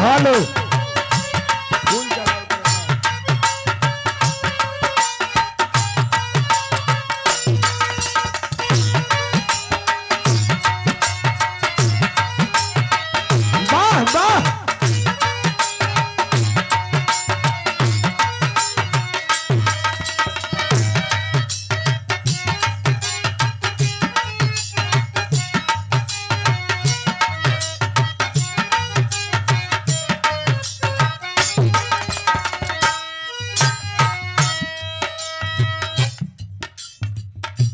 Hello वाह वाह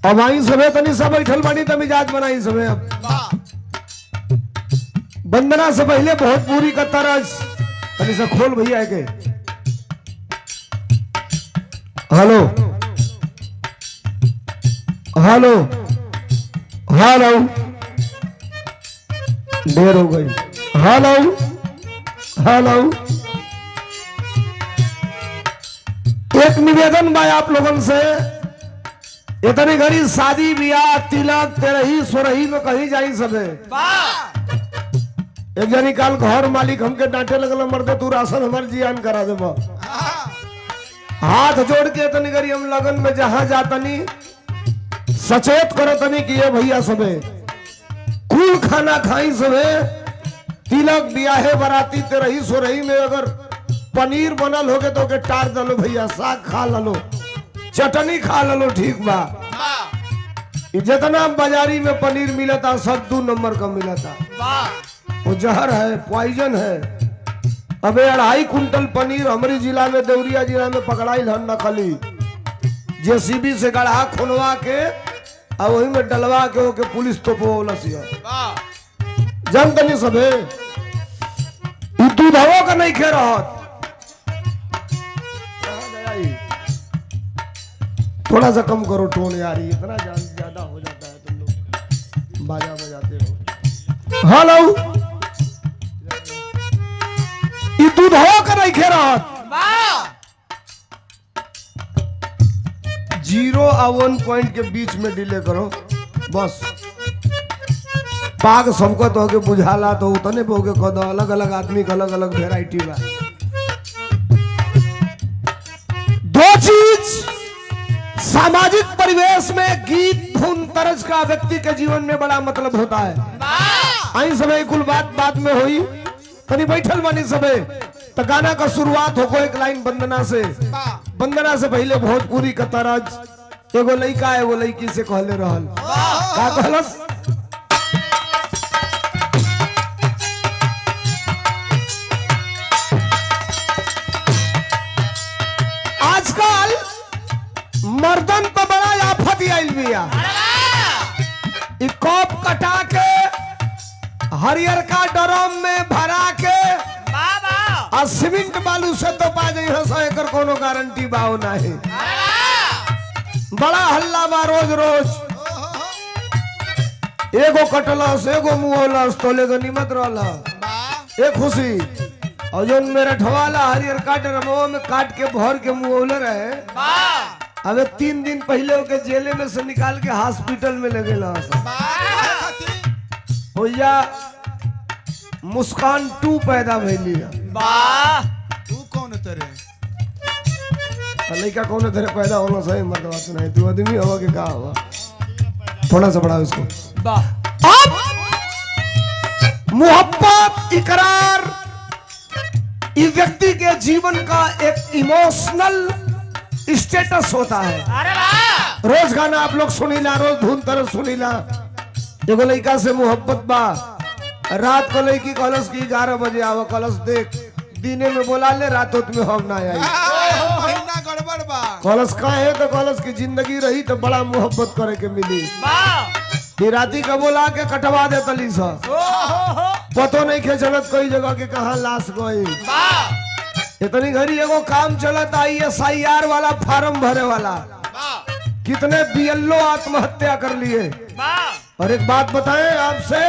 अब आई सबे तनी सब बैठल बानी त मिजाज बनाई सबे। अब वंदना से पहले बहुत पूरी का तरज तनी से खोल भैया के। हेलो हेलो हेलो देर हो गई। हेलो हेलो एक निवेदन बा आप लोगों से, इतनी घड़ी शादी ब्याह तिलक तेरही सोरही में कहीं जाई सबे। एक जनी काल घर मालिक हमके डांटे लगल, मर्दे तू राशन हमार जियान करा देबा। हाथ जोड़ के इतनी घड़ी हम लगन में जहां जातनी सचेत करो तनी कि ये भैया सबे कुल खाना खाई सबे। तिलक ब्याहे बराती तेरही सोरही में अगर पनीर बनल होगे तो के टार दलो भैया, साग खा लो, चटनी खा लो, ठीक बा। जितना बाजारी में पनीर मिलता सब 2 नंबर का मिलता, वो जहर है, पॉइजन है। अबे 2.5 कुंटल पनीर हमारी जिला में देवरिया जिला में पकड़ाई हन नकली, जेसीबी से गढ़ा खुनवा के और वही में डलवा के ओके पुलिस तो जनतनी सबे दूधवो का नहीं खे रहत। थोड़ा सा कम करो टोन यार, इतना ज्यादा हो जाता है, तुम लोग बाजा बजाते हो। हेलो ये दूध हो कर नहीं खे रहा। 0 और 1 पॉइंट के बीच में डिले करो बस। पाग सबको तो के बुझाला तो उतने पे होके कह दो। अलग अलग आदमी का अलग अलग वेराइटी बा। 2 चीज सामाजिक परिवेश में गीत धुन तरज का व्यक्ति के जीवन में बड़ा मतलब होता है। आई समय कुल बात में हुई तनी बैठल बनी सबे तो गाना का शुरुआत हो एक लाइन वंदना से। वंदना से पहले भोजपुरी का तरज एगो लड़का एगो लड़की से कहले रहल का कहलस। आजकल मर्दन तो बड़ा आफत आइल बिया। कॉप कटा के हरियर का ड्रम में भरा के और सीमेंट बालू से तो पा जाई 100 एकड़ कोनो गारंटी बाओ नहीं। बड़ा हल्ला बा रोज रोज, एगो कटलस एगो मुहलस तो लेगो निमत रहला एक खुशी। और जो मेरा ठवाला हरियर का ड्रमवा में काट के भर के मुहले रहे, अबे 3 दिन पहले ओके जेले में से निकाल के हॉस्पिटल में लगे भैया। मुस्कान 2 पैदा भइली तू कौन तेरे लड़का कौन तेरे पैदा होना सही मर्दवा तो नहीं, तू आदमी हवा के का हवा। थोड़ा सा बढ़ाओ इसको। अब मोहब्बत इकरार इस व्यक्ति के जीवन का एक इमोशनल स्टेटस होता है। रोज गाना आप लोग सुनीला, रोज धुन तरह सुनीला। एगो लड़का से मोहब्बत बा, रात को लड़की कॉलेज की 11 बजे आवा कॉलेज देख, दिने में बोला ले रात में हम ना आई। गड़बड़ बा कॉलेज का है तो कॉलेज की जिंदगी रही तो बड़ा मोहब्बत करे के मिली। राती का बोला के कटवा दे तली सा, पतो नहीं खे चलत कोई जगह के कहा लाश गई। इतनी घड़ी एगो काम चलत ISIR वाला फार्म भरे वाला, कितने BLO आत्महत्या कर लिए। और एक बात बताएं आपसे,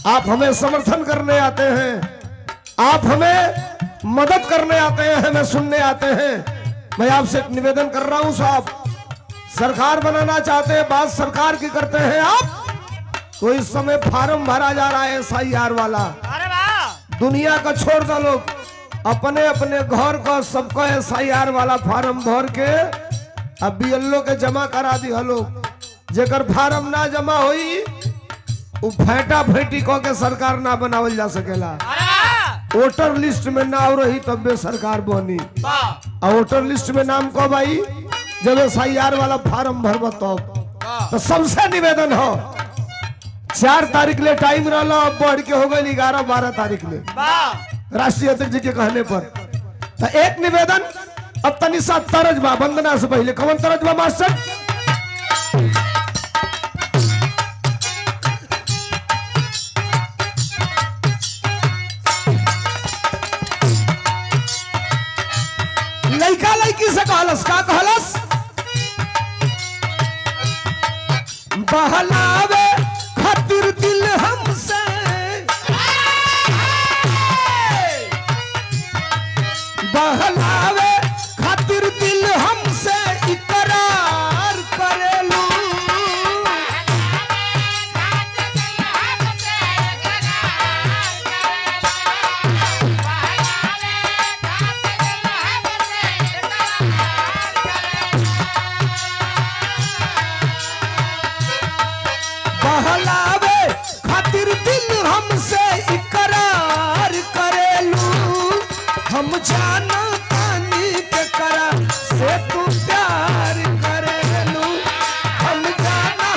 आप हमें समर्थन करने आते हैं, आप हमें मदद करने आते हैं, हमें सुनने आते हैं। मैं आपसे एक निवेदन कर रहा हूं साहब, सरकार बनाना चाहते हैं, बात सरकार की करते हैं आप। तो इस समय फार्म भरा जा रहा है SIR वाला, दुनिया का छोड़ दो लोग, अपने अपने घर का सबका SIR वाला फार्म भर के अब BLO के जमा करा दी लोग। जेकर फार्म ना जमा होई उ फैटा फैटी कह के सरकार ना बनावल जा सकेला। वोटर लिस्ट में नाम रही तब भी सरकार बनी। और वोटर लिस्ट में नाम कब आई? जब SIR वाला फार्म भरब तब। तो सबसे निवेदन हो, 4 तारीख ले टाइम रहा, अब बढ़ के हो गई 11-12 तारीख ले राष्ट्रीय अध्यक्ष जी के कहने पर। तो एक निवेदन, अब तनी सा तरजबा वंदना से पहले कौन तरजबा मास्टर? लड़का लड़की से कहलस, का कहलस? बहलावे खातिर दिल हमसे, बहलावे खातिर दिल हमसे इकरार करेलू। बहलावे खातिर दिल हमसे इकरार करेलू। हम जाना पानी के करा से तू प्यार करेलू। हम जाना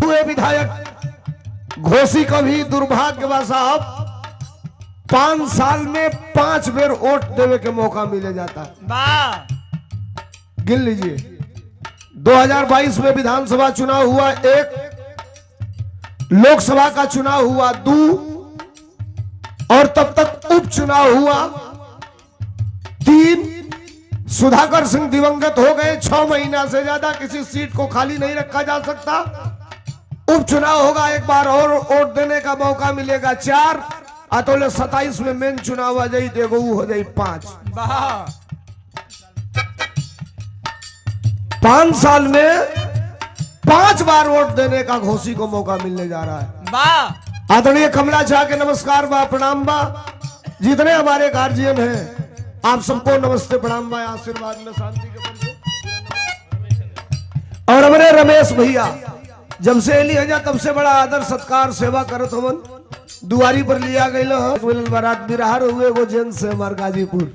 हुए विधायक घोसी का भी दुर्भाग्यवश साहब 5 साल में 5 बेर वोट देवे के मौका मिले जाता। गिन लीजिए, 2022 में विधानसभा चुनाव हुआ 1, लोकसभा का चुनाव हुआ 2, और तब तक उपचुनाव हुआ 3। सुधाकर सिंह दिवंगत हो गए, 6 महीना से ज्यादा किसी सीट को खाली नहीं रखा जा सकता। उपचुनाव होगा, एक बार और वोट देने का मौका मिलेगा 4, अतोले 27 में मेन चुनाव आ जाई, देखो हो जाई 5। 5 साल में 5 बार वोट देने का घोसी को मौका मिलने जा रहा है। आदरणीय कमला झा के नमस्कार बा, प्रणाम बा। जितने हमारे गार्जियन हैं आप सबको नमस्ते प्रणाम बा, आशीर्वाद में शांति के बंधु। और हमारे रमेश भैया जब से एली हजा तब से बड़ा आदर सत्कार सेवा करत हमन। दुआरी पर लिया गई बारात बिरहार हुए वो जेंस से हमार गाजीपुर।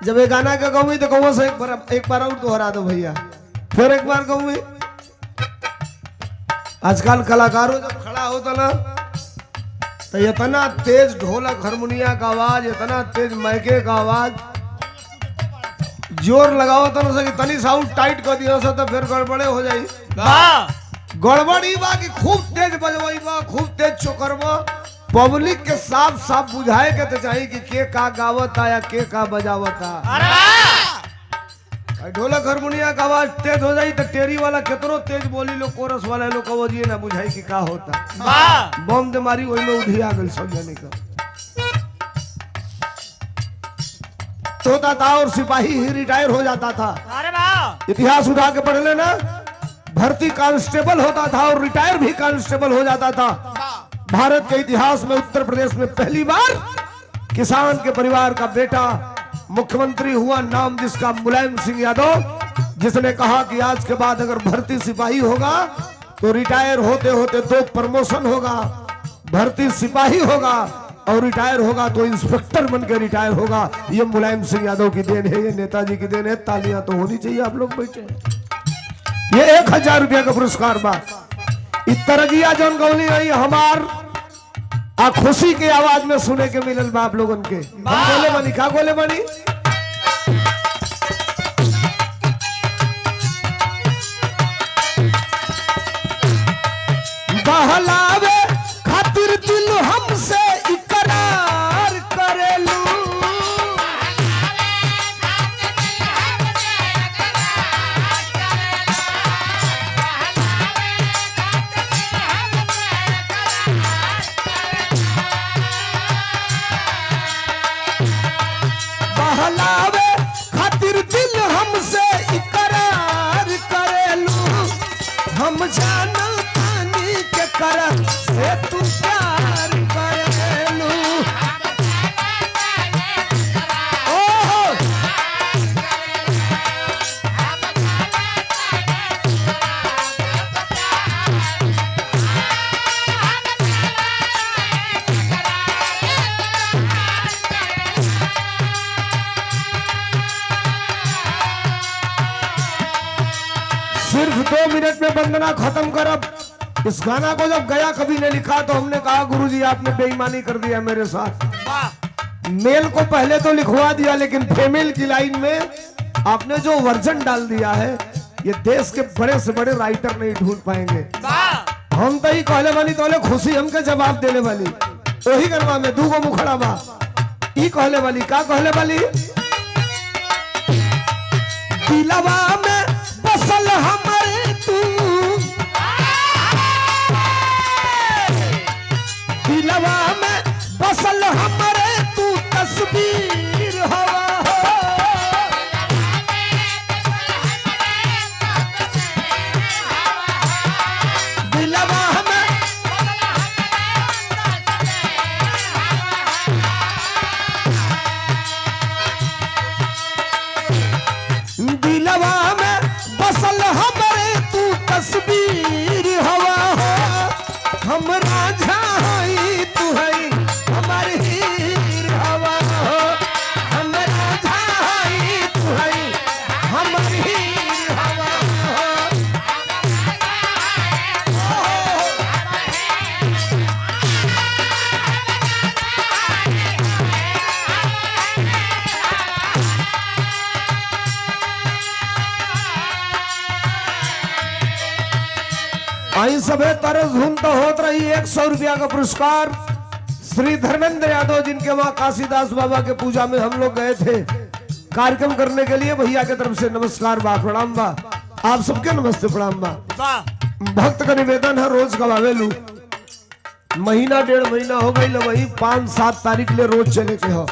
जब ये गाना का कहूँ तो कहूँ से एक बार और दोहरा दो भैया, फिर एक बार कहूँ। आजकल कलाकारों जब खड़ा होता ना तो इतना तेज ढोलक हारमोनिया का आवाज, इतना तेज माइके का आवाज, जोर लगाओ तो न सके, तनी साउंड टाइट कर दिया तो फिर गड़बड़े हो जाई। गड़बड़ी बा कि खूब तेज बजवाई बा, खूब तेज चोकरबा, पब्लिक के साफ साफ बुझाए के तो चाहिए कि के का गावता या के का बजावता। ढोलक हारमोनिया का आवाज तेज हो जाई तो टेरी वाला कितनो तेज बोली लो, कोरस वाला लोग को ये ना बुझाई कि का होता। बम दे मारी वही में उठिया गल सब जाने का होता था, और सिपाही ही रिटायर हो जाता था। इतिहास उठा के पढ़ लेना, भर्ती कांस्टेबल होता था और रिटायर भी कांस्टेबल हो जाता था। भारत के इतिहास में उत्तर प्रदेश में पहली बार किसान के परिवार का बेटा मुख्यमंत्री हुआ, नाम जिसका मुलायम सिंह यादव, जिसने कहा कि आज के बाद अगर भर्ती सिपाही होगा तो रिटायर होते होते 2 प्रमोशन होगा, भर्ती सिपाही होगा और रिटायर होगा तो इंस्पेक्टर बन के रिटायर होगा। ये मुलायम सिंह यादव की देन है, ये नेताजी की देन है। तालियां तो होनी चाहिए, आप लोग बैठे हैं। ये 1000 रुपया का पुरस्कार बा। तरजिया जौन गौली आई हमार आ खुशी के आवाज में सुने के मिलल बा आप लोगन के। बोले बनी का बोले बनी बहलावे खातिर दिल हमसे इकरार करेल बहलावे खातिर दिल हमसे इकरार करेलू हम जाना पानी के कर से तू प्यार करेलू ओहो सिर्फ 2 मिनट में वंदना खत्म करब। इस गाना को जब गया कवि ने लिखा तो हमने कहा गुरुजी आपने बेईमानी कर दिया मेरे साथ। मेल को पहले तो लिखवा दिया लेकिन फीमेल की लाइन में आपने जो वर्जन डाल दिया है ये देश के बड़े से बड़े राइटर नहीं ढूंढ पाएंगे। हम तो ही कहले वाली तो खुशी हमके जवाब देने वाली वही गरबा में दूगो मुखड़ा बा ई कहले वाली का कहले वाली दिलवा में बसल हमारे तू दिलवा में बसल हमारे तू तस्वीर हवा दिलवा में दिलवा में बसल हमारे तू तस्वीर हवा हो हम राजा हई तू हई हमारी हीर हवा हो हम राजा हई तू हई हमारी हीर हवा हो आई सभे तरस धूम तो होत रही। 100 रुपया का पुरस्कार श्री धर्मेंद्र यादव जिनके वहां काशीदास बाबा के पूजा में हम लोग गए थे कार्यक्रम करने के लिए। भैया के तरफ से नमस्कार बा प्रणाम बा आप सबके नमस्ते प्रणाम बा। भक्त का निवेदन है रोज गवावेलू महीना 1.5 महीना हो गई वही 5-7 तारीख ले रोज चले के हो